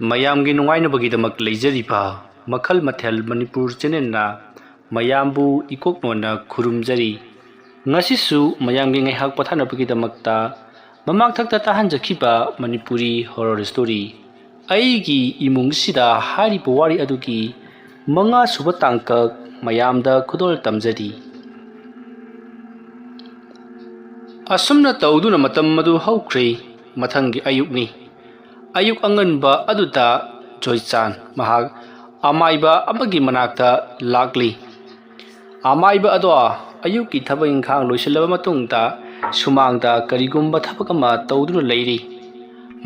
ꯃꯌꯥꯝꯒꯤ ꯅꯨꯡꯉꯥꯏꯅꯕꯒꯤꯗꯃꯛ ꯂꯩꯖꯔꯤꯕ ꯃꯈꯜ ꯃꯊꯦꯜ ꯃꯅꯤꯄꯨꯔ ꯆꯦꯅꯦꯜꯅ ꯃꯌꯥꯝꯕꯨ ꯏꯀꯣꯛꯅꯣꯟꯅ ꯈꯨꯔꯨꯝꯖꯔꯤ ꯉꯁꯤꯁꯨ ꯃꯌꯥꯝꯒꯤ ꯉꯥꯏꯍꯥꯛ ꯄꯣꯊꯥꯅꯕꯒꯤꯗꯃꯛꯇ ꯃꯃꯥꯡꯊꯛꯇ ꯇꯥꯍꯟꯖꯈꯤꯕ ꯃꯅꯤꯄꯨꯔꯤ ꯍꯣꯔꯔ ꯁ꯭ꯇꯣꯔꯤ ꯑꯩꯒꯤ ꯏꯃꯨꯡꯁꯤꯗ ꯍꯥꯏꯔꯤꯕ ꯋꯥꯔꯤ ꯑꯗꯨꯒꯤ 5ꯁꯨꯕ ꯇꯥꯡꯀꯛ ꯃꯌꯥꯝꯗ ꯈꯨꯗꯣꯜ ꯇꯝꯖꯔꯤ ꯑꯁꯨꯝꯅ ꯇꯧꯗꯨꯅ ꯃꯇꯝ ꯑꯗꯨ ꯍꯧꯈ꯭ꯔꯦ ꯃꯊꯪꯒꯤ ꯑꯌꯨꯛꯅꯤ ꯑꯌꯨꯛ ꯑꯉꯟꯕ ꯑꯗꯨꯗ ꯖꯣꯏꯆꯥꯟ ꯃꯍꯥꯛ ꯑꯃꯥꯏꯕ ꯑꯃꯒꯤ ꯃꯅꯥꯛꯇ ꯂꯥꯛꯂꯤ ꯑꯃꯥꯏꯕ ꯑꯗꯣ ꯑꯌꯨꯛꯀꯤ ꯊꯕꯛ ꯏꯪꯈꯥꯡ ꯂꯣꯏꯁꯤꯜꯂꯕ ꯃꯇꯨꯡꯗ ꯁꯨꯃꯥꯡꯗ ꯀꯔꯤꯒꯨꯝꯕ ꯊꯕꯛ ꯑꯃ ꯇꯧꯗꯨꯅ ꯂꯩꯔꯤ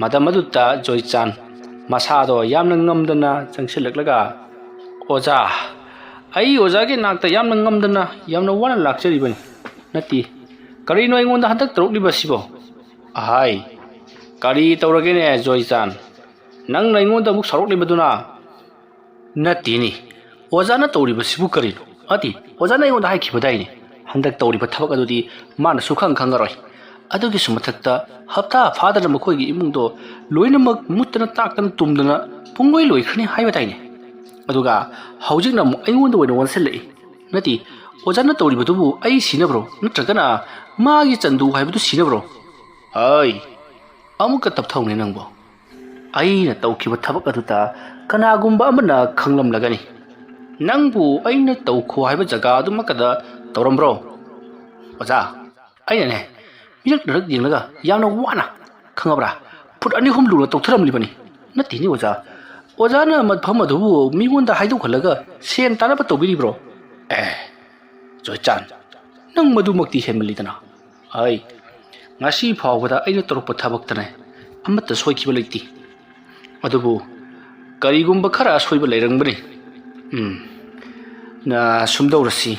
ꯃꯇꯝ ꯑꯗꯨꯗ ꯖꯣꯏꯆꯥꯟ ꯃꯁꯥꯗꯣ ꯌꯥꯝꯅ ꯉꯝꯗꯅ ꯆꯪꯁꯤꯜꯂꯛꯂꯒ ꯑꯣꯖꯥ ꯑꯩ ꯑꯣꯖꯥꯒꯤ ꯅꯥꯛꯇ ꯌꯥꯝꯅ ꯉꯝꯗꯅ ꯌꯥꯝꯅ ꯋꯥꯅ ꯂꯥꯛꯆꯔꯤꯕꯅꯤ ꯅꯠꯇꯦ ꯀꯔꯤꯅꯣ ꯑꯩꯉꯣꯟꯗ ꯍꯟꯗꯛ ꯇꯧꯔꯛꯂꯤꯕꯁꯤꯕꯣ ꯑꯍꯥꯏ ꯀꯔꯤ ꯇꯧꯔꯒꯦꯅꯦ ꯖꯣꯏꯆꯥꯟ ꯅꯪꯅ ꯑꯩꯉꯣꯟꯗ ꯑꯃꯨꯛ ꯁꯥꯎꯔꯛꯂꯤꯕꯗꯨꯅ ꯅꯠꯇꯦꯅꯤ ꯑꯣꯖꯥꯅ ꯇꯧꯔꯤꯕꯁꯤꯕꯨ ꯀꯔꯤꯅꯣ ꯑꯗꯤ ꯑꯣꯖꯥꯅ ꯑꯩꯉꯣꯟꯗ ꯍꯥꯏꯈꯤꯕꯗꯥꯏꯅꯦ ꯍꯟꯗꯛ ꯇꯧꯔꯤꯕ ꯊꯕꯛ ꯑꯗꯨꯗꯤ ꯃꯥꯅ ꯁꯨꯈꯪ ꯈꯪꯉꯔꯣꯏ ꯑꯗꯨꯒꯤꯁꯨ ꯃꯊꯛꯇ ꯍꯞꯇꯥ ꯐꯥꯗꯅ ꯃꯈꯣꯏꯒꯤ ꯏꯃꯨꯡꯗꯣ ꯂꯣꯏꯅꯃꯛ ꯃꯨꯠꯇꯅ ꯇꯥꯛꯇꯅ ꯇꯨꯝꯗꯅ ꯄꯨꯡꯂꯣꯏ ꯂꯣꯏꯈ꯭ꯔꯅꯤ ꯍꯥꯏꯕꯗꯥꯏꯅꯦ ꯑꯗꯨꯒ ꯍꯧꯖꯤꯛꯅ ꯑꯃꯨꯛ ꯑꯩꯉꯣꯟꯗ ꯑꯣꯏꯅ ꯑꯣꯟꯁꯤꯜꯂꯛꯏ ꯅꯠꯇꯦ ꯑꯣꯖꯥꯅ ꯇꯧꯔꯤꯕꯗꯨꯕꯨ ꯑꯩ ꯁꯤꯅꯕ꯭ꯔꯣ ꯅꯠꯇ꯭ꯔꯒꯅ मागी चंदू हाइबदु सिनब्रो अय अमुक तपथौने नंगबो अइना तौखिबा थबक अदुता कनागुंबा अमना खंगलमलगनी नंगबु अइना तौखो हाइबा जगा अदुमकदा तौरमब्रो ओजा अइना ने मिरक नरक यंगलगा यामना वाना खंगबरा फुट अनि हुम लुना तौथरमलिबनी नतिनी ओजा ओजाना मदफम अदुबु मिगोंदा हाइदु खलगा सेन तानबा तौबिरिब्रो ए जोइचान नंग मदुमक्ति हेमलिदना अय ngasi phawbada aina torpa thabaktane amatta soikiba leiti adubu karigumba khara soiba leirangbani na sumdaurasi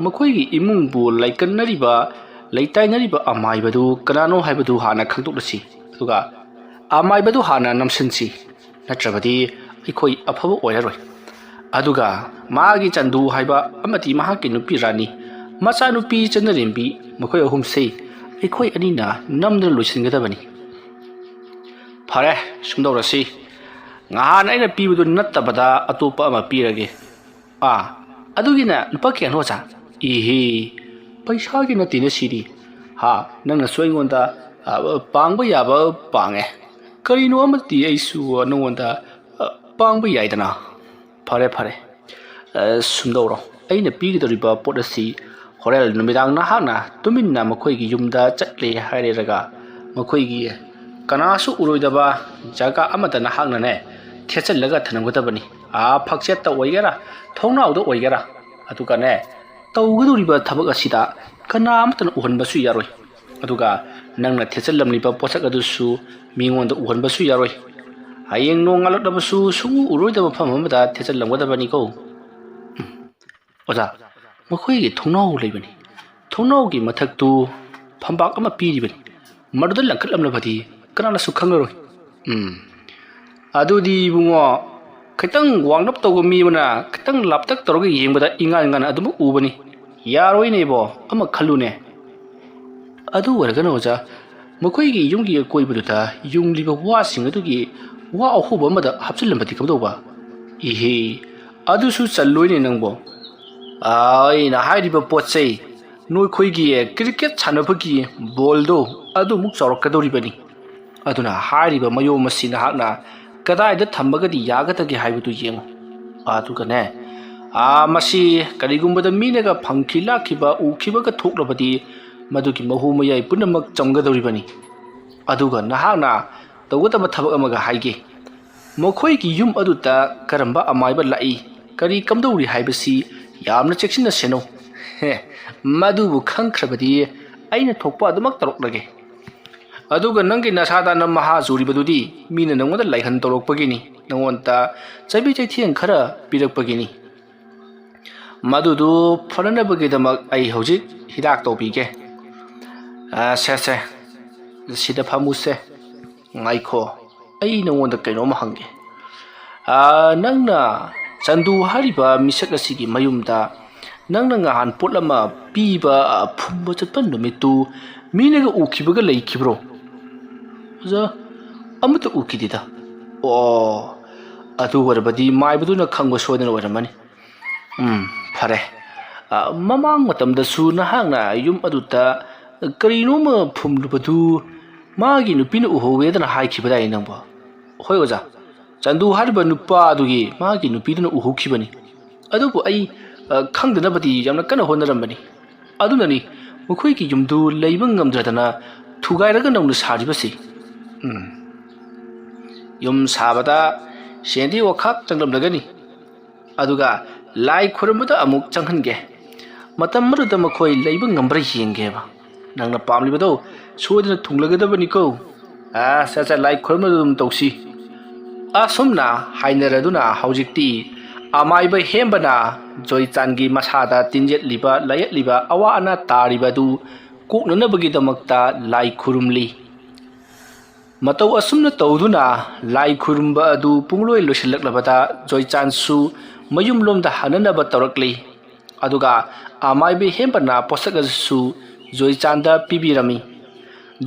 makhoigi imungbu laikannariba leitainariba amaibadu kanano haibadu hana khangtoklasi aduga amaibadu hana namsinsi natrabadi ikoi afaba oiraroi aduga magi chandu haiba amati mahaki nupi rani macha nupi chandarimbi मखोय अहुमसे अखोय अनिना नमदन लोइसिनगदबनी फरे सुमदौरसी ngahan aina pibadu nattaba atopa ama pirage adugiना lupa kiyano cha ihi paisa gi natina siri ha nangna soingonda pangba yaba pange karino amati aisu nongonda pangba yaidana fare fare sumdauro aina pigidoriba podasi होरेल नुमिदांग नाहाना तुमिन्ना मखोइगी युमदा चटले हाइरेरगा मखोइगी कनासु उरोइदबा जगा अमदा नाहांगनाने थेचलगा थनमगदबनी फक्सेत्ता ओइगेरा थौनाउदो ओइगेरा अदुगाने तौगदुरिबा थबक असिदा कना अमतन उहनबसु यारोइ अदुगा नंगना थेचलमलिबा पोसक अदुसु मिंगोंदा उहनबसु यारोइ हायेंग नोंगालदबसु सुंगु उरोइदबा फममदा थेचलमगदबनी को ओजा मखोइगी थौनाउ लेबनी थौनाउगी मथक्तु फंबाक अमा पीरिबनी मडुदा लंखलमलबदी कनाना सुखंगरोय अदुदी बुंगो खितंग वांगलप तौगो मीबना खितंग लापतक तौरगे येंबदा इंगान अदुम उबनी यारोइनेबो अमा खलुने अदु वरगना ओजा मखोइगी युंगी कोइबदुता युंगलिबा वासिंग अदुगी वा अहोबा अमदा हपचिलमबदी कबदौबा इहे अदुसु चल्लोइने नंगबो आइना हाइरिबा पोचै नोइखोइगी क्रिकेट सानबगी बॉलदो अदु मुक चौरकदोरिबनी अदुना हाइरिबा मयो मसिना हाकना कदाइदा थम्बगदी यागतगे हाइबदु येंगो अदुगने मसी करिगुंबदा मीनगा फंखि लाखिबा उखिबगा थोक्लबदी मदुगी महु मयाइ पुनमक चमगदोरिबनी अदुगा नहाकना तौगदबा थबक अमगा हाइगे मखोइगी युम अदुता करंबा अमाइबा लाई करी कमदौरी हाइबसी यामना चेक्सिना सेनो मदुबु खंख्रबदी अइना थोकपा अदुमक तरोक्लगे अदुगा नंगी नसादा न महा जुरिबदुदी मीना नंगोदा लाइहन तरोक्पगिनी नंगोंता चबि चैथियं खरा पिरक्पगिनी मदुदु फरनबगिदमक अइ हौजिक हिदाक तौबिगे से सिदा फामुसे ngaiko अइ नंगोंदा कैनोम हंगे नंगना चंदू हारिबा मिसक असिगी मयुमदा नंगना ngahan पोटलमा पीबा फुंबा चतपन नुमितु मीनगा उखिबगा लेखिब्रो जा अमत उखिदिदा ꯑꯣ ꯑꯗꯨ ꯑꯣꯏꯔꯕꯗꯤ ꯃꯥꯏꯕꯗꯨꯅ ꯈꯪꯕ ꯁꯣꯏꯗꯅ ꯑꯣꯏꯔꯝꯃꯅꯤ ꯐꯔꯦ ꯃꯃꯥꯡ ꯃꯇꯝꯗꯁꯨ ꯅꯍꯥꯛꯅ ꯌꯨꯝ ꯑꯗꯨꯗ ꯀꯔꯤꯅꯣꯃ ꯐꯨꯝꯂꯨꯕꯗꯨ ꯃꯥꯒꯤ ꯅꯨꯄꯤꯅ ꯎꯍꯧꯋꯦꯗꯅ ꯍꯥꯏꯈꯤꯕꯗꯥꯏ ꯅꯪꯕꯣ ꯍꯣꯏ ꯑꯣꯖꯥ ꯆꯟꯗꯨ ꯍꯥꯏꯔꯤꯕ ꯅꯨꯄꯥ ꯑꯗꯨꯒꯤ ꯃꯥꯒꯤ ꯅꯨꯄꯤꯗꯨꯅ ꯎꯍꯧꯈꯤꯕꯅꯤ ꯑꯗꯨꯕꯨ ꯑꯩ ꯈꯪꯗꯅꯕꯗꯤ ꯌꯥꯝꯅ ꯀꯟꯅ ꯍꯣꯠꯅꯔꯝꯕꯅꯤ ꯑꯗꯨꯅꯅꯤ ꯃꯈꯣꯏꯒꯤ ꯌꯨꯝꯗꯨ ꯂꯩꯕ ꯉꯝꯗ꯭ꯔꯗꯅ ꯊꯨꯒꯥꯏꯔꯒ ꯅꯧꯅ ꯁꯥꯔꯤꯕꯁꯤ ꯌꯨꯝ ꯁꯥꯕꯗ ꯁꯦꯟꯗꯤ ꯋꯥꯈꯥꯛ ꯆꯪꯂꯝꯂꯒꯅꯤ ꯑꯗꯨꯒ ꯂꯥꯏ ꯈꯨꯔꯨꯝꯕꯗ ꯑꯃꯨꯛ ꯆꯪꯍꯟꯒꯦ ꯃꯇꯝ ꯑꯗꯨꯗ ꯃꯈꯣꯏ ꯂꯩꯕ ꯉꯝꯕ꯭ꯔꯥ ꯌꯦꯡꯒꯦꯕ ꯅꯪꯅ ꯄꯥꯝꯂꯤꯕꯗꯣ ꯁꯣꯏꯗꯅ ꯊꯨꯡꯂꯒꯗꯕꯅꯤꯀꯣ ꯁꯠ ꯂꯥꯏ ꯈꯨꯔꯨꯝꯕꯗ ꯑꯗꯨꯝ ꯇꯧꯁꯤ ꯑꯁꯨꯝꯅ ꯍꯥꯏꯅꯔꯗꯨꯅ ꯍꯧꯖꯤꯛꯇꯤ ꯑꯃꯥꯏꯕ ꯍꯦꯝꯕꯅ ꯖꯣꯏꯆꯥꯟꯒꯤ ꯃꯁꯥꯗ ꯇꯤꯟꯖꯦꯠꯂꯤꯕ ꯂꯥꯌꯦꯠꯂꯤꯕ ꯑꯋꯥ ꯑꯅꯥ ꯇꯥꯔꯤꯕ ꯑꯗꯨ ꯀꯣꯛꯅꯅꯕꯒꯤꯗꯃꯛꯇ ꯂꯥꯏ ꯈꯨꯔꯨꯝꯂꯤ ꯃꯇꯧ ꯑꯁꯨꯝꯅ ꯇꯧꯗꯨꯅ ꯂꯥꯏ ꯈꯨꯔꯨꯝꯕ ꯑꯗꯨ ꯄꯨꯡꯂꯣꯏ ꯂꯣꯏꯁꯤꯜꯂꯛꯂꯕꯗ ꯖꯣꯏꯆꯥꯟꯁꯨ ꯃꯌꯨꯝꯂꯣꯝꯗ ꯍꯟꯅꯅꯕ ꯇꯧꯔꯛꯂꯤ ꯑꯗꯨꯒ ꯑꯃꯥꯏꯕ ꯍꯦꯝꯕꯅ ꯄꯣꯠꯁꯛ ꯑꯗꯨꯁꯨ ꯖꯣꯏꯆꯥꯟꯗ ꯄꯤꯕꯤꯔꯝꯃꯤ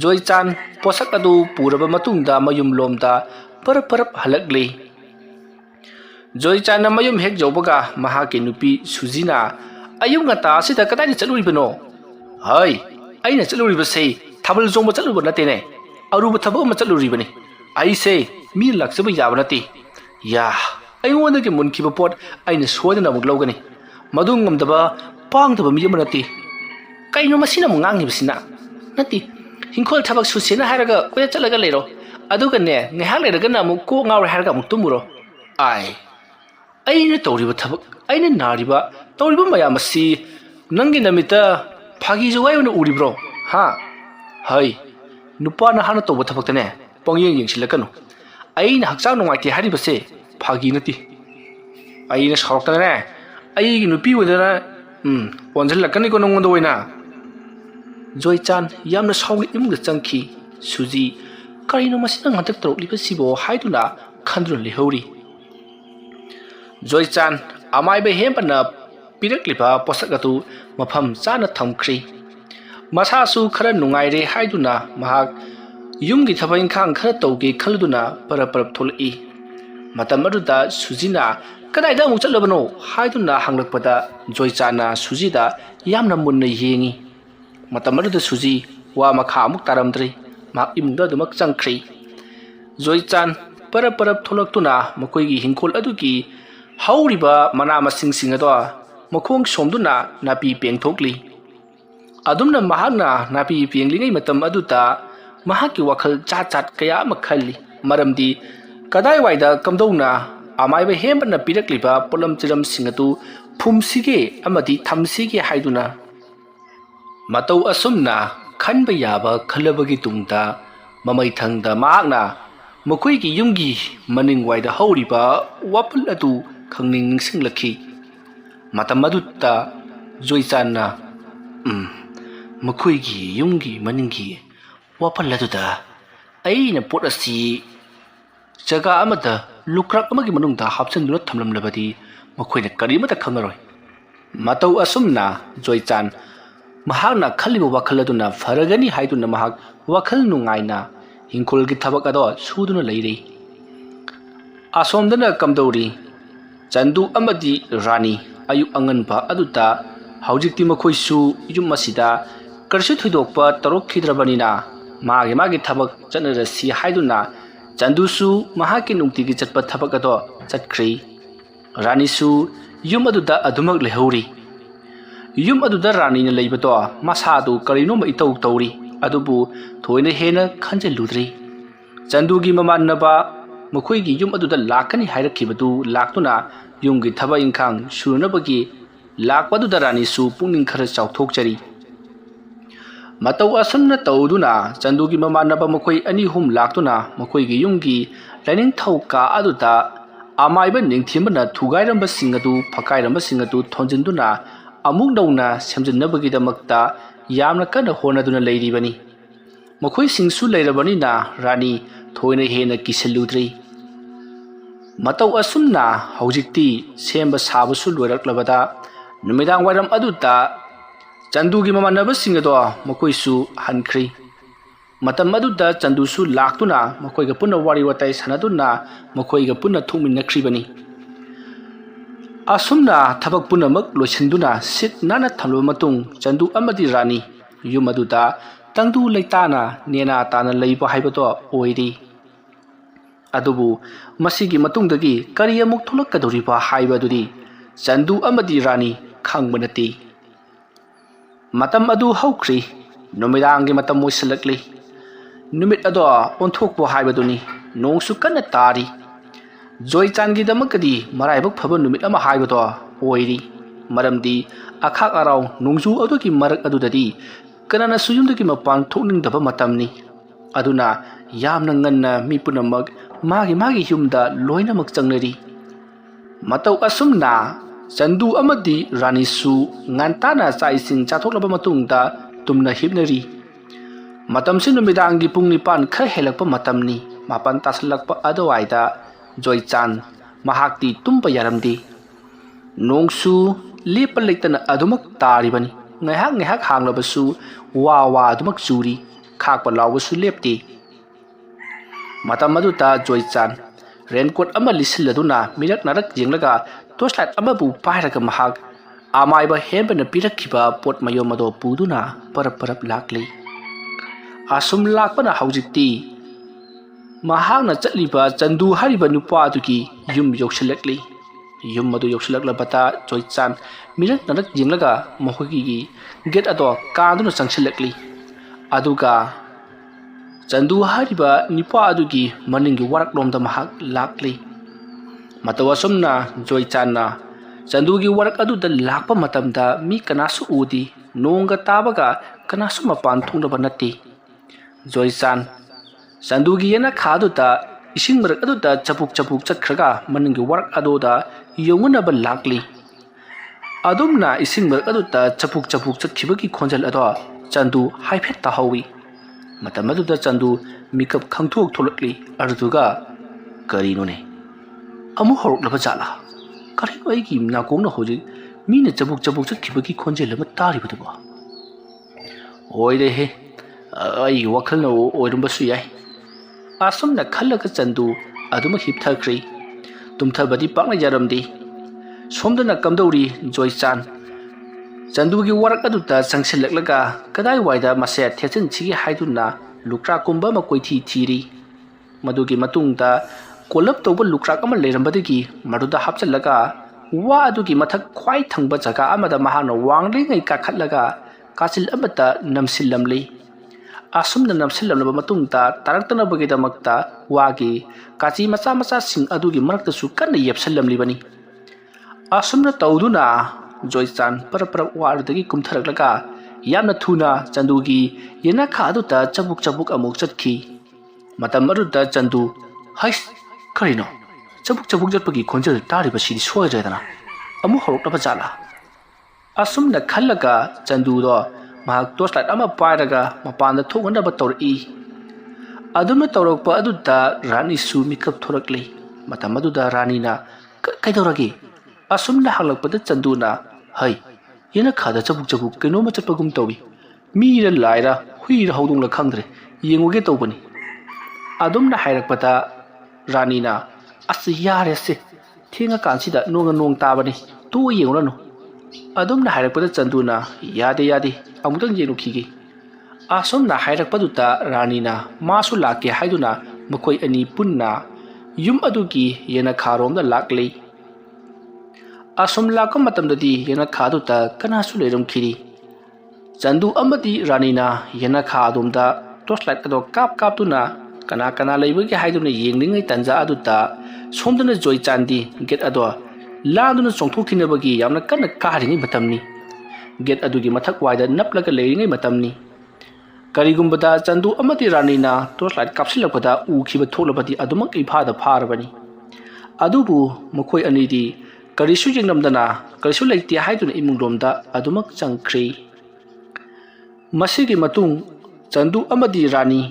ꯖꯣꯏꯆꯥꯟ ꯄꯣꯠꯁꯛ ꯑꯗꯨ ꯄꯨꯔꯕ ꯃꯇꯨꯡꯗ ꯃꯌꯨꯝꯂꯣꯝꯗ ꯄꯔꯞ ꯍꯜꯂꯛꯂꯤ ꯖꯣꯏꯆꯥꯟꯅ ꯃꯌꯨꯝ ꯍꯦꯛ ꯌꯧꯕꯒ ꯃꯍꯥꯛꯀꯤ ꯅꯨꯄꯤ ꯁꯨꯖꯤꯅ ꯑꯌꯨꯛ ꯉꯟꯇꯥ ꯑꯁꯤꯗ ꯀꯗꯥꯏꯗ ꯆꯠꯂꯨꯔꯤꯕꯅꯣ ꯍꯩ ꯑꯩꯅ ꯆꯠꯂꯨꯔꯤꯕꯁꯦ ꯊꯥꯕꯜ ꯆꯣꯡꯕ ꯆꯠꯂꯨꯕ ꯅꯠꯇꯦꯅꯦ ꯑꯔꯨꯕ ꯊꯕꯛ ꯑꯃ ꯆꯠꯂꯨꯔꯤꯕꯅꯤ ꯑꯩꯁꯦ ꯃꯤꯅ ꯂꯥꯛꯆꯕ ꯌꯥꯕ ꯅꯠꯇꯦ ꯌꯥ ꯑꯩꯉꯣꯟꯗꯒꯤ ꯃꯨꯟꯈꯤꯕ ꯄꯣꯠ ꯑꯩꯅ ꯁꯣꯏꯗꯅ ꯑꯃꯨꯛ ꯂꯧꯒꯅꯤ ꯃꯗꯨ ꯉꯝꯗꯕ ꯄꯥꯡꯗꯕ ꯃꯤ ꯑꯃ ꯅꯠꯇꯦ ꯀꯩꯅꯣ ꯃꯁꯤꯅ ꯑꯃꯨꯛ ꯉꯥꯡꯉꯤꯕꯁꯤꯅ ꯅꯠꯇꯦ ꯍꯤꯡꯈꯣꯜ ꯊꯕꯛ ꯁꯨꯁꯦꯅ ꯍꯥꯏꯔꯒ ꯀꯣꯏꯆꯠ ꯆꯠꯂꯒ ꯂꯩꯔꯣ ꯑꯗꯨꯒꯅꯦ ꯉꯥꯏꯍꯥꯛ ꯂꯩꯔꯒꯅ ꯑꯃꯨꯛ ꯀꯣꯛ ꯉꯥꯎꯔꯦ ꯍꯥꯏꯔꯒ ꯑꯃꯨꯛ ꯇꯨꯝꯃꯨꯔꯣ ꯑꯩꯅ ꯇꯧꯔꯤꯕ ꯊꯕꯛ ꯑꯩꯅ ꯅꯥꯔꯤꯕ ꯇꯧꯔꯤꯕ ꯃꯌꯥꯝ ꯑꯁꯤ ꯅꯪꯒꯤ ꯅꯃꯤꯠꯇ ꯐꯥꯒꯤ ꯖꯣꯒꯥꯏ ꯑꯣꯏꯅ ꯎꯔꯤꯕ꯭ꯔꯣ ꯍꯩ ꯅꯨꯄꯥꯅ ꯍꯥꯟꯅ ꯇꯧꯕ ꯊꯕꯛꯇꯅꯦ ꯄꯪꯌꯦꯡ ꯌꯦꯡꯁꯤꯜꯂꯛꯀꯅꯨ ꯑꯩꯅ ꯍꯛꯆꯥꯡ ꯅꯨꯡꯉꯥꯏꯇꯦ ꯍꯥꯏꯔꯤꯕꯁꯦ ꯐꯥꯒꯤ ꯅꯠꯇꯦ ꯑꯩꯅ ꯁꯥꯎꯔꯛꯇꯅꯅꯦ ꯑꯩꯒꯤ ꯅꯨꯄꯤ ꯑꯣꯏꯗꯅ ꯑꯣꯟꯁꯤꯜꯂꯛꯀꯅꯤꯀꯣ ꯅꯉꯣꯟꯗ ꯑꯣꯏꯅ ꯖꯣꯏꯆꯥꯟ ꯌꯥꯝꯅ ꯁꯥꯎꯅ ꯏꯃꯨꯡꯗ ꯆꯪꯈꯤ ꯁꯨꯖꯤ ꯀꯔꯤꯅꯣ ꯃꯁꯤꯅ ꯍꯟꯗꯛ ꯇꯧꯔꯛꯂꯤꯕꯁꯤꯕꯣ ꯍꯥꯏꯗꯨꯅ ꯈꯟꯗꯨꯅ ꯂꯩꯍꯧꯔꯤ ꯖꯣꯏꯆꯥꯟ ꯑꯃꯥꯏꯕ ꯍꯦꯝꯕꯅ ꯄꯤꯔꯛꯂꯤꯕ ꯄꯣꯠꯁꯛ ꯑꯗꯨ ꯃꯐꯝ ꯆꯥꯅ ꯊꯝꯈ꯭ꯔꯤ ꯃꯁꯥꯁꯨ ꯈꯔ ꯅꯨꯡꯉꯥꯏꯔꯦ ꯍꯥꯏꯗꯨꯅ ꯃꯍꯥꯛ ꯌꯨꯝꯒꯤ ꯊꯕꯛ ꯏꯪꯈꯥꯡ ꯈꯔ ꯇꯧꯒꯦ ꯈꯜꯂꯗꯨꯅ ꯄꯔꯞ ꯊꯣꯛꯂꯛꯏ ꯃꯇꯝ ꯑꯗꯨꯗ ꯁꯨꯖꯤꯅ ꯀꯗꯥꯏꯗ ꯑꯃꯨꯛ ꯆꯠꯂꯕꯅꯣ ꯍꯥꯏꯗꯨꯅ ꯍꯪꯂꯛꯄꯗ ꯖꯣꯏꯆꯥꯟꯅ ꯁꯨꯖꯤꯗ ꯌꯥꯝꯅ ꯃꯨꯟꯅ ꯌꯦꯡꯉꯤ ꯃꯇꯝ ꯑꯗꯨꯗ ꯁꯨꯖꯤ ꯋꯥ ꯃꯈꯥ ꯑꯃꯨꯛ ꯇꯥꯔꯝꯗ꯭ꯔꯤ ꯃꯍꯥꯛ ꯏꯃꯨꯡꯗ ꯑꯗꯨꯃꯛ ꯆꯪꯈ꯭ꯔꯤ ꯖꯣꯏꯆꯥꯟ ꯄꯔꯞ ꯊꯣꯛꯂꯛꯇꯨꯅ ꯃꯈꯣꯏꯒꯤ ꯍꯤꯡꯈꯣꯜ ꯑꯗꯨꯒꯤ ꯍꯧꯔꯤꯕ ꯃꯅꯥ ꯃꯁꯤꯡꯁꯤꯡ ꯑꯗꯣ ꯃꯈꯣꯡ ꯁꯣꯝꯗꯨꯅ ꯅꯥꯄꯤ ꯄꯦꯡꯊꯣꯛꯂꯤ ꯑꯗꯨꯝꯅ ꯃꯍꯥꯛꯅ ꯅꯥꯄꯤ ꯄꯦꯡꯂꯤꯉꯩ ꯃꯇꯝ ꯑꯗꯨꯗ ꯃꯍꯥꯛꯀꯤ ꯋꯥꯈꯜ ꯆꯥꯠ ꯀꯌꯥ ꯑꯃ ꯈꯜꯂꯤ ꯃꯔꯝꯗꯤ ꯀꯗꯥꯏꯋꯥꯏꯗ ꯀꯝꯗꯧꯅ ꯑꯃꯥꯏꯕ ꯍꯦꯝꯕꯅ ꯄꯤꯔꯛꯂꯤꯕ ꯄꯣꯠꯂꯝ ꯆꯤꯔꯝꯁꯤꯡ ꯑꯗꯨ ꯐꯨꯝꯁꯤꯒꯦ ꯑꯃꯗꯤ ꯊꯝꯁꯤꯒꯦ ꯍꯥꯏꯗꯨꯅ ꯃꯇꯧ ꯑꯁꯨꯝꯅ ꯈꯟꯕ ꯌꯥꯕ ꯈꯜꯂꯕꯒꯤ ꯇꯨꯡꯗ ꯃꯃꯩꯊꯪꯗ ꯃꯍꯥꯛꯅ ꯃꯈꯣꯏꯒꯤ ꯌꯨꯝꯒꯤ ꯃꯅꯤꯡꯋꯥꯏꯗ ꯍꯧꯔꯤꯕ ꯋꯥꯄꯜ ꯑꯗꯨ ꯈꯪꯅꯤꯡ ꯅꯤꯡꯁꯤꯡꯂꯛꯈꯤ ꯃꯇꯝ ꯑꯗꯨꯗ ꯖꯣꯏꯆꯥꯟꯅ ꯃꯈꯣꯏꯒꯤ ꯌꯨꯝꯒꯤ ꯃꯅꯤꯡꯒꯤ ꯋꯥꯄꯜ ꯑꯗꯨꯗ ꯑꯩꯅ ꯄꯣꯠ ꯑꯁꯤ ꯖꯒꯥ ꯑꯃꯗ ꯂꯨꯀ꯭ꯔꯥꯛ ꯑꯃꯒꯤ ꯃꯅꯨꯡꯗ ꯍꯥꯞꯆꯤꯟꯗꯨꯅ ꯊꯝꯂꯝꯂꯕꯗꯤ ꯃꯈꯣꯏꯅ ꯀꯔꯤꯃꯠꯇ ꯈꯪꯂꯔꯣꯏ ꯃꯇꯧ ꯑꯁꯨꯝꯅ ꯖꯣꯏꯆꯥꯟ ꯃꯍꯥꯛꯅ ꯈꯜꯂꯤꯕ ꯋꯥꯈꯜ ꯑꯗꯨꯅ ꯐꯔꯒꯅꯤ ꯍꯥꯏꯗꯨꯅ ꯃꯍꯥꯛ ꯋꯥꯈꯜ ꯅꯨꯡꯉꯥꯏꯅ ꯍꯤꯡꯈꯣꯜꯒꯤ ꯊꯕꯛ ꯑꯗꯣ ꯁꯨꯗꯨꯅ ꯂꯩꯔꯤ ꯑꯁꯣꯝꯗꯅ ꯀꯝꯗꯧꯔꯤ ꯆꯟꯗꯨ ꯑꯃꯗꯤ ꯔꯥꯅꯤ ꯑꯌꯨꯛ ꯑꯉꯟꯕ ꯑꯗꯨꯗ ꯍꯧꯖꯤꯛꯇꯤ ꯃꯈꯣꯏꯁꯨ ꯌꯨꯝ ꯑꯁꯤꯗ ꯀꯔꯤꯁꯨ ꯊꯣꯏꯗꯣꯛꯄ ꯇꯧꯔꯛꯈꯤꯗ꯭ꯔꯕꯅꯤꯅ ꯃꯥꯒꯤ ꯊꯕꯛ ꯆꯠꯅꯔꯁꯤ ꯍꯥꯏꯗꯨꯅ ꯆꯟꯗꯨꯁꯨ ꯃꯍꯥꯛꯀꯤ ꯅꯨꯡꯇꯤꯒꯤ ꯆꯠꯄ ꯊꯕꯛ ꯑꯗꯣ ꯆꯠꯈ꯭ꯔꯤ ꯔꯥꯅꯤꯁꯨ ꯌꯨꯝ ꯑꯗꯨꯗ ꯑꯗꯨꯃꯛ ꯂꯩꯍꯧꯔꯤ ꯌꯨꯝ ꯑꯗꯨꯗ ꯔꯥꯅꯤꯅ ꯂꯩꯕꯗꯣ ꯃꯁꯥꯗꯨ ꯀꯔꯤꯅꯣꯝꯃ ꯏꯇꯧ ꯇꯧꯔꯤ ꯑꯗꯨꯕꯨ ꯊꯣꯏꯅ ꯍꯦꯟꯅ ꯈꯟꯖꯤꯜꯂꯨꯗ꯭ꯔꯤ ꯆꯟꯗꯨꯒꯤ ꯃꯃꯥꯟꯅꯕ ꯃꯈꯣꯏꯒꯤ ꯌꯨꯝ ꯑꯗꯨꯗ ꯂꯥꯛꯀꯅꯤ ꯍꯥꯏꯔꯛꯈꯤꯕꯗꯨ ꯂꯥꯛꯇꯨꯅ ꯌꯨꯝꯒꯤ ꯊꯕꯛ ꯏꯪꯈꯥꯡ ꯁꯨꯅꯕꯒꯤ ꯂꯥꯛꯄꯗꯨꯗ ꯔꯥꯅꯤꯁꯨ ꯄꯨꯛꯅꯤꯡ ꯈꯔ ꯆꯥꯎꯊꯣꯛꯆꯔꯤ ꯃꯇꯧ ꯑꯁꯨꯝꯅ ꯇꯧꯗꯨꯅ ꯆꯟꯗꯨꯒꯤ ꯃꯃꯥꯟꯅꯕ ꯃꯈꯣꯏ ꯑꯅꯤ ꯑꯍꯨꯝ ꯂꯥꯛꯇꯨꯅ ꯃꯈꯣꯏꯒꯤ ꯌꯨꯝꯒꯤ ꯂꯥꯏꯅꯤꯡꯊꯧ ꯀꯥ ꯑꯗꯨꯗ ꯑꯃꯥꯏꯕ ꯅꯤꯡꯊꯤꯡꯕꯅ ꯊꯨꯒꯥꯏꯔꯝꯕꯁꯤꯡ ꯑꯗꯨ ꯐꯛꯀꯥꯏꯔꯝꯕꯁꯤꯡ ꯑꯗꯨ ꯊꯣꯟꯖꯤꯟꯗꯨꯅ ꯑꯃꯨꯛ ꯅꯧꯅ ꯁꯦꯝꯖꯤꯟꯅꯕꯒꯤꯗꯃꯛꯇ ꯌꯥꯝꯅ ꯀꯟꯅ ꯍꯣꯠꯅꯗꯨꯅ ꯂꯩꯔꯤꯕꯅꯤ ꯃꯈꯣꯏꯁꯤꯡꯁꯨ ꯂꯩꯔꯕꯅꯤꯅ ꯔꯥꯅꯤ ꯊꯣꯏꯅ ꯍꯦꯟꯅ ꯀꯤꯁꯤꯜꯂꯨꯗ꯭ꯔꯤ ꯃꯇꯧ ꯑꯁꯨꯝꯅ ꯍꯧꯖꯤꯛꯇꯤ ꯁꯦꯝꯕ ꯁꯥꯕꯁꯨ ꯂꯣꯏꯔꯛꯂꯕꯗ ꯅꯨꯃꯤꯗꯥꯡ ꯋꯥꯏꯔꯝ ꯑꯗꯨꯗ ꯆꯟꯗꯨꯒꯤ ꯃꯃꯥꯟꯅꯕꯁꯤꯡ ꯑꯗꯣ ꯃꯈꯣꯏꯁꯨ ꯍꯟꯈ꯭ꯔꯤ Matam aduda Chandusu laktuna makoiga punna wari watai sanaduna makoiga punna thukminnakribani. Asumna thabak punamak loisinduna sit nana thamlaba matung Chandu amadi Rani yum aduda tangdu leitana nena tana leiba haibato oiri. Adubu masigi matungdagi kari amuk thulakadoriba haibadudi Chandu amadi Rani khangba nati. Matam adu haukri numidangi matam moisalakli. Numit ado onthokpo haibaduni nongsu kanna tari. Joychan damakadi maraibak phaba numit ama haibado oiri. Maramdi akhak arau nongju aduki marak adudadi kanana suyumdagi mapan thokningdaba matamni. Aduna yamna nganna mi punamak magi yumda loinamak changnari. Matau asumna Chandu amadi Rani su ngantana saising chathoklaba matungda tumna hipnari. Matamsi numidangi pung nipan khar helakpa matamni mapan taslakpa adawaida Joychan mahakti tumpa yaramdi. Nongsu lepa leitana adumak taribani ngahak hanglabasu wa adumak juri khakpa lawbasu lepti. Matam aduta Joychan raincoat ama lisilladuna mirak narak jenglaga torchlight amabu pairaga mahak amaiba hembana pirakkiba pot mayom ado puduna parap lakli. Asum lakpana haujikti mahakna chatliba Chandu hariba nupa adugi yum yoksilakli. Yum adu yoksilaklabata Joychan mirak narak jenglaga mahogi get ado kanduna changsilakli. Aduga Chandu hariba nipa adugi maningi waraklomda mahak lakli. Matawasumna Joychan na Chandugi warak aduda lakpa matamda mi kanasu udi nonga tabaga kanasu mapan thungraba nati. Joychan Chandugi yana khaduta ising marak aduda chapuk chakkhraga maningi warak aduda yongunaba lakli. Adumna ising marak aduda chapuk chakhibagi khonjal ado Chandu haiphet tahawi. Matam aduda Chandu mikap khangthok tholakli aduga karinone amu horoklaba jala karino aigi nakongna hoji mina chabuk chakhibagi khonjel ama taribadaba oire he ai wakhalna oirumbasu yai. Asumna khallaga Chandu aduma hipthakri tumthabadi pakna yaramdi. Somdana kamdauri Joychan Chandugi warak aduta changsilaklaga kadai waida mase thechin chigi haiduna lukra kumba ma koithi thiri. Madugi matungda kolap toba lukra ama leirambadagi maduda hapchalaga wa adugi mathak khwai thangba jaga amada mahana wanglingai kakhatlaga kachil amata namsillamli. Asumna namsillamlaba matungda taraktanabagidamagta wagi kachi macha sing adugi marakta su kanna yepsallamlibani. Asumna tawduna Joychan parap wadagi kumtharaklaga yamna thuna Chandugi yana khaduta chabuk amuk chatki. Matam aduda Chandu hais karino chabuk jatpagi khonjal tariba sidi soiredana amu horoklaba jala. Asumna khallaga Chandu do mahak torchlight ama pairaga mapanda thoknaba tawri. Adumna tawrokpa aduda Rani su mikap thorakli. Matam aduda Rani na kaidoragi asumna halakpada Chandu na hai yana khada chabuk keno ma chatpagum tawi mira laira huira hodungla khangdre yenguge tawbani. Adumna hairakpata Rani na asiyare se thinga kansida nong tabani tu yenguranu. Adumna hairakpata Chandu na yade amutang yenu khigi. Asumna hairakpaduta Rani na masu lake haiduna makoi ani punna yum adugi yana kharomda lakli. Asum lakam matamdadi yana khaduta kanasu leiramkhiri. Chandu amadi Rani na yana khadumda torchlight ado kap tuna kana leibagi haiduna yenglingai tanja aduta somdana Joychan di get ado laduna chongthokhinabagi yamna kanna karingai matamni. Get adugi mathak waida naplaga leiringai matamni. Karigumbada Chandu amadi Rani na torchlight kapsilakpada ukhiba thoklabadi adumak ifada pharabani. Adubu makhoi anidi karisu jengnamdana karisu leiti haiduna imungdomda adumak changkhri. Masigi matung Chandu amadi Rani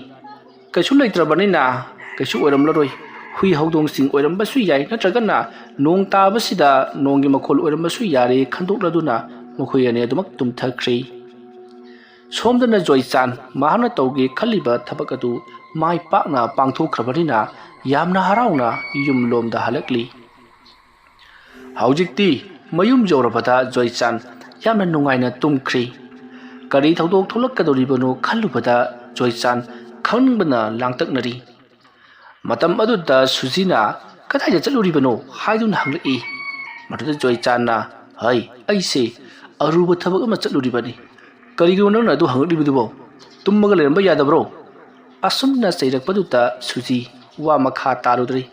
kaisu leitrabanina kaisu oiramlaroi hui haudong sing oirambasu yai natragana nong tabasida nongi makhol oirambasu yare khandokladuna makhoi ani adumak tumthakri. ꯁꯣꯝꯗꯅ Joychan ꯃꯍꯥꯛꯅ ꯇꯧꯒꯦ ꯈꯜꯂꯤꯕ ꯊꯕꯛ ꯑꯗꯨ ꯃꯥꯏ ꯄꯥꯛꯅ ꯄꯥꯡꯊꯣꯛꯈ꯭ꯔꯕꯅꯤꯅ ꯌꯥꯝꯅ ꯍꯔꯥꯎꯅ ꯌꯨꯝꯂꯣꯝꯗ ꯍꯜꯂꯛꯂꯤ꯫ ꯍꯧꯖꯤꯛꯇꯤ ꯃꯌꯨꯝ ꯌꯧꯔꯕꯗ ꯖꯣꯏꯆꯥꯟ ꯌꯥꯝꯅ ꯅꯨꯡꯉꯥꯏꯅ ꯇꯨꯝꯈ꯭ꯔꯤ꯫ ꯀꯔꯤ ꯊꯧꯗꯣꯛ ꯊꯣꯛꯂꯛꯀꯗꯧꯔꯤꯕꯅꯣ ꯈꯜꯂꯨꯕꯗ ꯖꯣꯏꯆꯥꯟ ꯈꯪꯅꯤꯡꯕꯅ ꯂꯥꯡꯇꯛꯅꯔꯤ꯫ ꯃꯇꯝ ꯑꯗꯨꯗ ꯁꯨꯖꯤꯅ ꯀꯗꯥꯏꯗ ꯆꯠꯂꯨꯔꯤꯕꯅꯣ ꯍꯥꯏꯗꯨꯅ ꯍꯪꯂꯛꯏ꯫ ꯃꯗꯨꯗ ꯖꯣꯏꯆꯥꯟꯅ ꯑꯩꯁꯦ ꯑꯔꯨꯕ ꯊꯕꯛ ꯑꯃ ꯆꯠꯂꯨꯔꯤꯕꯅꯤ꯫ ꯀꯔꯤꯒꯤꯅꯣ ꯅꯪꯅ ꯑꯗꯨ ꯍꯪꯂꯛꯂꯤꯕꯗꯨꯕꯣ? ꯇꯨꯝꯃꯒ ꯂꯩꯔꯝꯕ ꯌꯥꯗꯕ꯭ꯔꯣ? ꯑꯁꯨꯝꯅ ꯆꯩꯔꯛꯄꯗꯨꯗ ꯁꯨꯖꯤ ꯋꯥ ꯃꯈꯥ ꯇꯥꯔꯨꯗ꯭ꯔꯤ,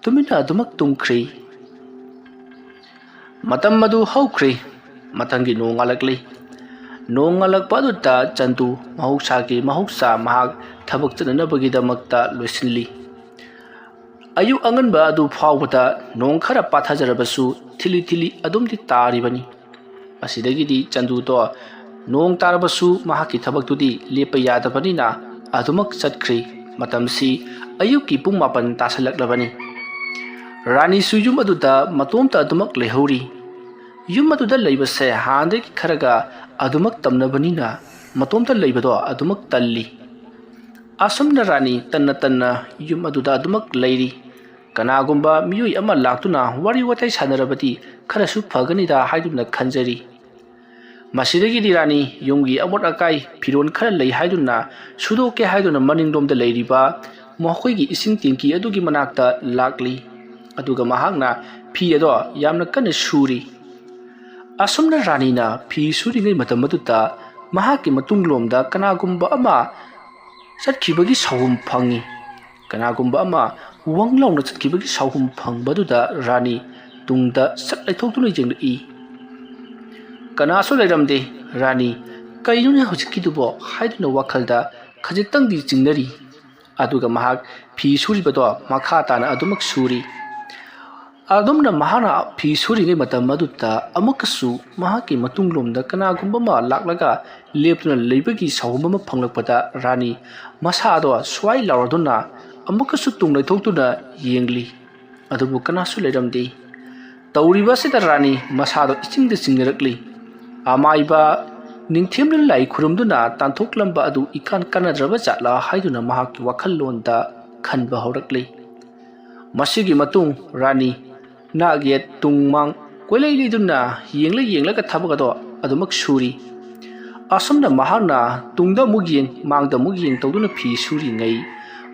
ꯇꯨꯃꯤꯟꯅ ꯑꯗꯨꯃꯛ ꯇꯨꯝꯈ꯭ꯔꯤ꯫ ꯃꯇꯝ ꯑꯗꯨ ꯍꯧꯈ꯭ꯔꯤ꯫ ꯃꯊꯪꯒꯤ ꯅꯣꯡ ꯉꯥꯜꯂꯛꯂꯤ꯫ ꯅꯣꯡ ꯉꯥꯜꯂꯛꯄ ꯑꯗꯨꯗ ꯆꯟꯗꯨ ꯃꯍꯧꯁꯥ ꯃꯍꯥꯛ ꯊꯕꯛ ꯆꯠꯅꯅꯕꯒꯤꯗꯃꯛꯇ ꯂꯣꯏꯁꯤꯜꯂꯤ꯫ ꯑꯌꯨꯛ ꯑꯉꯟꯕ ꯑꯗꯨ ꯐꯥꯎꯕꯗ ꯅꯣꯡ ꯈꯔ ꯄꯥꯊꯖꯔꯕꯁꯨ ꯊꯤꯂꯤ ꯊꯤꯂꯤ ꯑꯗꯨꯝꯗꯤ ꯇꯥꯔꯤꯕꯅꯤ꯫ ꯃꯁꯤꯗꯒꯤꯗꯤ ꯆꯟꯗꯨꯗꯣ ꯅꯣꯡ ꯇꯥꯔꯕꯁꯨ ꯃꯍꯥꯛꯀꯤ ꯊꯕꯛꯇꯨꯗꯤ ꯂꯦꯞꯄ ꯌꯥꯗꯕꯅꯤꯅ ꯑꯗꯨꯃꯛ ꯆꯠꯈ꯭ꯔꯤ꯫ ꯃꯇꯝꯁꯤ ꯑꯌꯨꯛꯀꯤ ꯄꯨꯡ 9 ꯇꯥꯁꯜꯂꯛꯂꯕꯅꯤ꯫ ꯔꯥꯅꯤꯁꯨ ꯌꯨꯝ ꯑꯗꯨꯗ ꯃꯇꯣꯝꯇ ꯑꯗꯨꯃꯛ ꯂꯩꯍꯧꯔꯤ꯫ ꯌꯨꯝ ꯑꯗꯨꯗ ꯂꯩꯕꯁꯦ ꯍꯥꯟꯅꯗꯒꯤ ꯈꯔꯒ ꯑꯗꯨꯃꯛ ꯇꯝꯅꯕꯅꯤꯅ ꯃꯇꯣꯝꯇ ꯂꯩꯕꯗꯣ ꯑꯗꯨꯃꯛ ꯇꯜꯂꯤ꯫ ꯑꯁꯨꯝꯅ ꯔꯥꯅꯤ ꯇꯟꯅ ꯌꯨꯝ ꯑꯗꯨꯗ ꯑꯗꯨꯃꯛ ꯂꯩꯔꯤ꯫ ꯀꯅꯥꯒꯨꯝꯕ ꯃꯤꯑꯣꯏ ꯑꯃ ꯂꯥꯛꯇꯨꯅ ꯋꯥꯔꯤ ꯋꯥꯇꯥꯏ ꯁꯥꯟꯅꯔꯕꯗꯤ ꯈꯔꯁꯨ ꯐꯒꯅꯤꯗ ꯍꯥꯏꯗꯨꯅ ꯈꯟꯖꯔꯤ꯫ ꯃꯁꯤꯗꯒꯤꯗꯤ ꯔꯥꯅꯤ ꯌꯨꯝꯒꯤ ꯑꯃꯣꯠ ꯑꯀꯥꯏ ꯐꯤꯔꯣꯜ ꯈꯔ ꯂꯩ ꯍꯥꯏꯗꯨꯅ ꯁꯨꯗꯣꯛꯀꯦ ꯍꯥꯏꯗꯨꯅ ꯃꯅꯤꯡꯂꯣꯝꯗ ꯂꯩꯔꯤꯕ ꯃꯈꯣꯏꯒꯤ ꯏꯁꯤꯡ ꯇꯦꯡꯀꯤ ꯑꯗꯨꯒꯤ ꯃꯅꯥꯛꯇ ꯂꯥꯛꯂꯤ꯫ ꯑꯗꯨꯒ ꯃꯍꯥꯛꯅ ꯐꯤ ꯑꯗꯣ ꯌꯥꯝꯅ ꯀꯟꯅ ꯁꯨꯔꯤ꯫ ꯑꯁꯨꯝꯅ ꯔꯥꯅꯤꯅ ꯐꯤ ꯁꯨꯔꯤꯉꯩ ꯃꯇꯝ ꯑꯗꯨꯗ ꯃꯍꯥꯛꯀꯤ ꯃꯇꯨꯡꯂꯣꯝꯗ ꯀꯅꯥꯒꯨꯝꯕ ꯑꯃ ꯆꯠꯈꯤꯕꯒꯤ ꯁꯥꯎꯍꯨꯝ ꯐꯪꯏ꯫ ꯀꯅꯥꯒꯨꯝꯕ ꯑꯃ ꯋꯪ ꯂꯥꯎꯅ ꯆꯠꯈꯤꯕꯒꯤ ꯁꯥꯎꯍꯨꯝ ꯐꯪꯕꯗꯨꯗ ꯔꯥꯅꯤ ꯇꯨꯡꯗ ꯁꯠ ꯂꯩꯊꯣꯛꯇꯨꯅ ꯌꯦꯡꯂꯛꯏ꯫ ꯀꯅꯥꯁꯨ ꯂꯩꯔꯝꯗꯦ꯫ ꯔꯥꯅꯤ ꯀꯩꯅꯣꯅꯦ ꯍꯧꯖꯤꯛꯀꯤꯗꯨꯕꯣ ꯍꯥꯏꯗꯨꯅ ꯋꯥꯈꯜꯗ ꯈꯖꯤꯛꯇꯪꯗꯤ ꯆꯤꯡꯅꯔꯤ꯫ ꯑꯗꯨꯒ ꯃꯍꯥꯛ ꯐꯤ ꯁꯨꯔꯤꯕꯗꯣ ꯃꯈꯥ ꯇꯥꯅ ꯑꯗꯨꯃꯛ ꯁꯨꯔꯤ꯫ ꯑꯗꯨꯝꯅ ꯃꯍꯥꯛꯅ ꯐꯤ ꯁꯨꯔꯤꯉꯩ ꯃꯇꯝ ꯑꯗꯨꯗ ꯑꯃꯨꯛꯀꯁꯨ ꯃꯍꯥꯛꯀꯤ ꯃꯇꯨꯡꯂꯣꯝꯗ ꯀꯅꯥꯒꯨꯝꯕ ꯑꯃ ꯂꯥꯛꯂꯒ ꯂꯦꯞꯇꯨꯅ ꯂꯩꯕꯒꯤ ꯁꯥꯎꯍꯨꯝ ꯑꯃ ꯐꯪꯂꯛꯄꯗ ꯔꯥꯅꯤ ꯃꯁꯥꯗꯣ ꯁ꯭ꯋꯥꯏ ꯂꯥꯎꯔꯗꯨꯅ ꯑꯃꯨꯛꯀꯁꯨ ꯇꯨꯡ ꯂꯩꯊꯣꯛꯇꯨꯅ ꯌꯦꯡꯂꯤ꯫ ꯑꯗꯨꯕꯨ ꯀꯅꯥꯁꯨ ꯂꯩꯔꯝꯗꯦ꯫ ꯇꯧꯔꯤꯕ ꯑꯁꯤꯗ ꯔꯥꯅꯤ ꯃꯁꯥꯗꯣ ꯏꯆꯤꯡꯗ ꯆꯤꯡꯅꯔꯛꯂꯤ꯫ ꯑꯃꯥꯏꯕ ꯅꯤꯡꯊꯦꯝꯅ ꯂꯥꯏ ꯈꯨꯔꯨꯝꯗꯨꯅ ꯇꯥꯟꯊꯣꯛꯂꯝꯕ ꯑꯗꯨ ꯏꯀꯥꯟ ꯀꯥꯟꯅꯗ꯭ꯔꯕ ꯖꯥꯠꯂꯥ ꯍꯥꯏꯗꯨꯅ ꯃꯍꯥꯛꯀꯤ ꯋꯥꯈꯜꯂꯣꯟꯗ ꯈꯟꯕ ꯍꯧꯔꯛꯂꯤ꯫ ꯃꯁꯤꯒꯤ ꯃꯇꯨꯡ ꯔꯥꯅꯤ ꯅꯥꯛ ꯌꯦꯠ ꯇꯨꯡ ꯃꯥꯡ ꯀꯣꯏꯂꯩ ꯂꯩꯗꯨꯅ ꯌꯦꯡꯂꯒ ꯊꯕꯛ ꯑꯗꯣ ꯑꯗꯨꯃꯛ ꯁꯨꯔꯤ꯫ ꯑꯁꯨꯝꯅ ꯃꯍꯥꯛꯅ ꯇꯨꯡꯗ ꯑꯃꯨꯛ ꯌꯦꯡ ꯃꯥꯡꯗ ꯑꯃꯨꯛ ꯌꯦꯡ ꯇꯧꯗꯨꯅ ꯐꯤ ꯁꯨꯔꯤꯉꯩ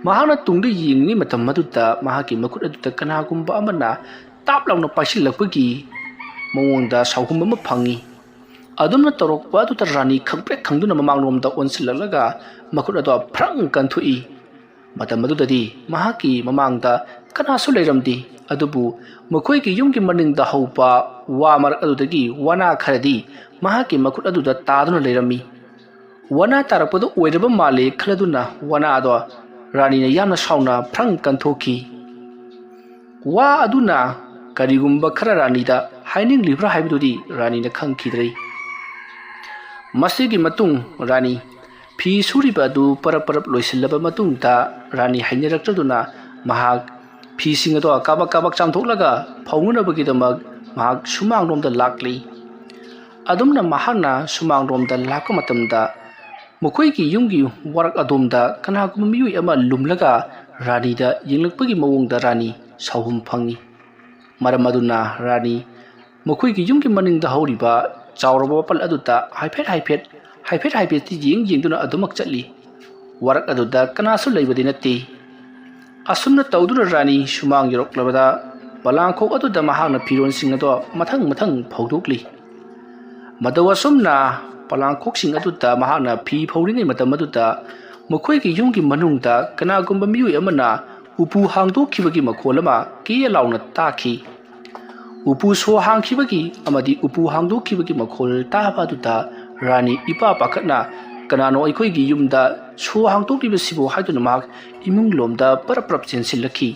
ꯃꯍꯥꯛꯅ ꯇꯨꯡꯗ ꯌꯦꯡꯂꯤꯉꯩ ꯃꯇꯝ ꯑꯗꯨꯗ ꯃꯍꯥꯛꯀꯤ ꯃꯈꯨꯠ ꯑꯗꯨꯗ ꯀꯅꯥꯒꯨꯝꯕ ꯑꯃꯅ ꯇꯥꯞ ꯂꯥꯎꯅ ꯄꯥꯏꯁꯤꯜꯂꯛꯄꯒꯤ ꯃꯑꯣꯡꯗ ꯁꯥꯎꯍꯨꯝ ꯑꯃ ꯐꯪꯏ꯫ ꯑꯗꯨꯝꯅ ꯇꯧꯔꯛꯄ ꯑꯗꯨꯗ ꯔꯥꯅꯤ ꯈꯪꯄ꯭ꯔꯦꯛ ꯈꯪꯗꯨꯅ ꯃꯃꯥꯡꯂꯣꯝꯗ ꯑꯣꯟꯁꯤꯜꯂꯛꯂꯒ ꯃꯈꯨꯠ ꯑꯗꯣ ꯐ꯭ꯔꯪ ꯀꯟꯊꯣꯛꯏ꯫ ꯃꯇꯝ ꯑꯗꯨꯗꯗꯤ ꯃꯍꯥꯛꯀꯤ ꯃꯃꯥꯡꯗ ꯀꯅꯥꯁꯨ ꯂꯩꯔꯝꯗꯦ꯫ ꯑꯗꯨꯕꯨ ꯃꯈꯣꯏꯒꯤ ꯌꯨꯝꯒꯤ ꯃꯅꯤꯡꯗ ꯍꯧꯕ ꯋꯥ ꯃꯔꯛ ꯑꯗꯨꯗꯒꯤ ꯋꯥꯅꯥ ꯈꯔꯗꯤ ꯃꯍꯥꯛꯀꯤ ꯃꯈꯨꯠ ꯑꯗꯨꯗ ꯇꯥꯗꯨꯅ ꯂꯩꯔꯝꯃꯤ꯫ ꯋꯥꯅꯥ ꯇꯥꯔꯛꯄꯗꯨ ꯑꯣꯏꯔꯕ ꯃꯥꯜꯂꯦ ꯈꯜꯂꯗꯨꯅ ꯋꯥꯅꯥ ꯑꯗꯣ ꯔꯥꯅꯤꯅ ꯌꯥꯝꯅ ꯁꯥꯎꯅ ꯐ꯭ꯔꯪ ꯀꯟꯊꯣꯛꯈꯤ꯫ ꯋꯥ ꯑꯗꯨꯅ ꯀꯔꯤꯒꯨꯝꯕ ꯈꯔ ꯔꯥꯅꯤꯗ ꯍꯥꯏꯅꯤꯡꯂꯤꯕ꯭ꯔꯥ ꯍꯥꯏꯕꯗꯨꯗꯤ ꯔꯥꯅꯤꯅ ꯈꯪꯈꯤꯗ꯭ꯔꯦ꯫ ꯃꯁꯤꯒꯤ ꯃꯇꯨꯡ ꯔꯥꯅꯤ ꯐꯤ ꯁꯨꯔꯤꯕ ꯑꯗꯨ ꯄꯔꯞ ꯂꯣꯏꯁꯤꯜꯂꯕ ꯃꯇꯨꯡꯗ ꯔꯥꯅꯤ ꯍꯩꯅꯔꯛꯇ꯭ꯔꯗꯨꯅ ꯃꯍꯥꯛ ꯐꯤꯁꯤꯡ ꯑꯗꯣ ꯀꯥꯕꯛ ꯆꯥꯝꯊꯣꯛꯂꯒ ꯐꯧꯅꯅꯕꯒꯤꯗꯃꯛ ꯃꯍꯥꯛ ꯁꯨꯃꯥꯡꯂꯣꯝꯗ ꯂꯥꯛꯂꯤ꯫ ꯑꯗꯨꯝꯅ ꯃꯍꯥꯛꯅ ꯁꯨꯃꯥꯡꯂꯣꯝꯗ ꯂꯥꯛꯄ ꯃꯇꯝꯗ ꯃꯈꯣꯏꯒꯤ ꯌꯨꯝꯒꯤ ꯋꯥꯔꯛ ꯑꯗꯣꯝꯗ ꯀꯅꯥꯒꯨꯝꯕ ꯃꯤꯑꯣꯏ ꯑꯃ ꯂꯨꯝꯂꯒ ꯔꯥꯅꯤꯗ ꯌꯦꯡꯂꯛꯄꯒꯤ ꯃꯑꯣꯡꯗ ꯔꯥꯅꯤ ꯁꯥꯎꯍꯨꯝ ꯐꯪꯏ꯫ ꯃꯔꯝ ꯑꯗꯨꯅ ꯔꯥꯅꯤ ꯃꯈꯣꯏꯒꯤ ꯌꯨꯝꯒꯤ ꯃꯅꯤꯡꯗ ꯍꯧꯔꯤꯕ ꯆꯥꯎꯔꯕ ꯋꯥꯄꯜ ꯑꯗꯨꯗ ꯍꯥꯏꯐꯦꯠ ꯌꯦꯡꯗꯨꯅ ꯑꯗꯨꯃꯛ ꯆꯠꯂꯤ꯫ ꯋꯥꯔꯛ ꯑꯗꯨꯗ ꯀꯅꯥꯁꯨ ꯂꯩꯕꯗꯤ ꯅꯠꯇꯦ꯫ ꯑꯁꯨꯝꯅ ꯇꯧꯗꯨꯅ ꯔꯥꯅꯤ ꯁꯨꯃꯥꯡ ꯌꯧꯔꯛꯂꯕꯗ ꯄꯣꯂꯥꯡꯈꯣꯛ ꯑꯗꯨꯗ ꯃꯍꯥꯛꯅ ꯐꯤꯔꯣꯜꯁꯤꯡ ꯑꯗꯣ ꯃꯊꯪ ꯐꯧꯗꯣꯛꯂꯤ꯫ ꯃꯇꯧ ꯑꯁꯨꯝꯅ ꯄꯣꯂꯥꯡꯈꯣꯛꯁꯤꯡ ꯑꯗꯨꯗ ꯃꯍꯥꯛꯅ ꯐꯤ ꯐꯧꯔꯤꯉꯩ ꯃꯇꯝ ꯑꯗꯨꯗ ꯃꯈꯣꯏꯒꯤ ꯌꯨꯝꯒꯤ ꯃꯅꯨꯡꯗ ꯀꯅꯥꯒꯨꯝꯕ ꯃꯤꯑꯣꯏ ꯑꯃꯅ ꯎꯄꯨ ꯍꯥꯡꯗꯣꯛꯈꯤꯕꯒꯤ ꯃꯈꯣꯜ ꯑꯃ ꯀꯦ ꯂꯥꯎꯅ ꯇꯥꯈꯤ꯫ ꯎꯄꯨ ꯁꯣ ꯍꯥꯡꯈꯤꯕꯒꯤ ꯑꯃꯗꯤ ꯎꯄꯨ ꯍꯥꯡꯗꯣꯛꯈꯤꯕꯒꯤ ꯃꯈꯣꯜ ꯇꯥꯕ ꯑꯗꯨꯗ ꯔꯥꯅꯤ ꯏꯄꯥ ꯄꯥꯈꯠꯅ ꯀꯅꯥꯅꯣ ꯑꯩꯈꯣꯏꯒꯤ ꯌꯨꯝꯗ ꯁꯣ ꯍꯥꯡꯗꯣꯛꯂꯤꯕꯁꯤꯕꯨ ꯍꯥꯏꯗꯨꯅ ꯃꯍꯥꯛ ꯏꯃꯨꯡꯂꯣꯝꯗ ꯄꯔꯞ ꯆꯦꯟꯁꯤꯜꯂꯛꯈꯤ꯫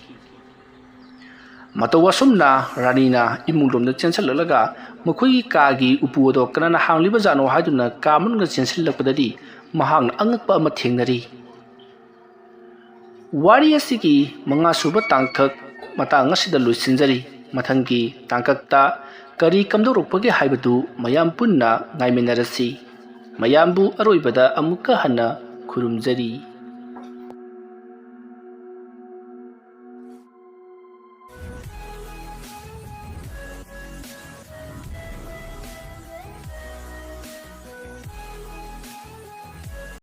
ꯃꯇꯧ ꯑꯁꯨꯝꯅ ꯔꯥꯅꯤꯅ ꯏꯃꯨꯡꯂꯣꯝꯗ ꯆꯦꯟꯁꯤꯜꯂꯛꯂꯒ ꯃꯈꯣꯏꯒꯤ ꯀꯥꯒꯤ ꯎꯄꯨ ꯑꯗꯣ ꯀꯅꯥꯅ ꯍꯥꯡꯂꯤꯕꯖꯥꯠꯅꯣ ꯍꯥꯏꯗꯨꯅ ꯀꯥ ꯃꯅꯨꯡꯗ ꯆꯦꯟꯁꯤꯜꯂꯛꯄꯗꯗꯤ ꯃꯍꯥꯛꯅ ꯑꯉꯛꯄ ꯑꯃ ꯊꯦꯡꯅꯔꯤ꯫ ꯋꯥꯔꯤ ꯑꯁꯤꯒꯤ 5ꯁꯨꯕ ꯇꯥꯡꯀꯛ ꯃꯇꯥꯡ ꯑꯁꯤꯗ ꯂꯣꯏꯁꯤꯟꯖꯔꯤ꯫ ꯃꯊꯪꯒꯤ ꯇꯥꯡꯀꯛꯇ ꯀꯔꯤ ꯀꯝꯗꯧꯔꯛꯄꯒꯦ ꯍꯥꯏꯕꯗꯨ ꯃꯌꯥꯝ ꯄꯨꯟꯅ ꯉꯥꯏꯃꯤꯟꯅꯔꯁꯤ꯫ ꯃꯌꯥꯝꯕꯨ ꯑꯔꯣꯏꯕꯗ ꯑꯃꯨꯛꯀ ꯍꯟꯅ ꯈꯨꯔꯨꯝꯖꯔꯤ꯫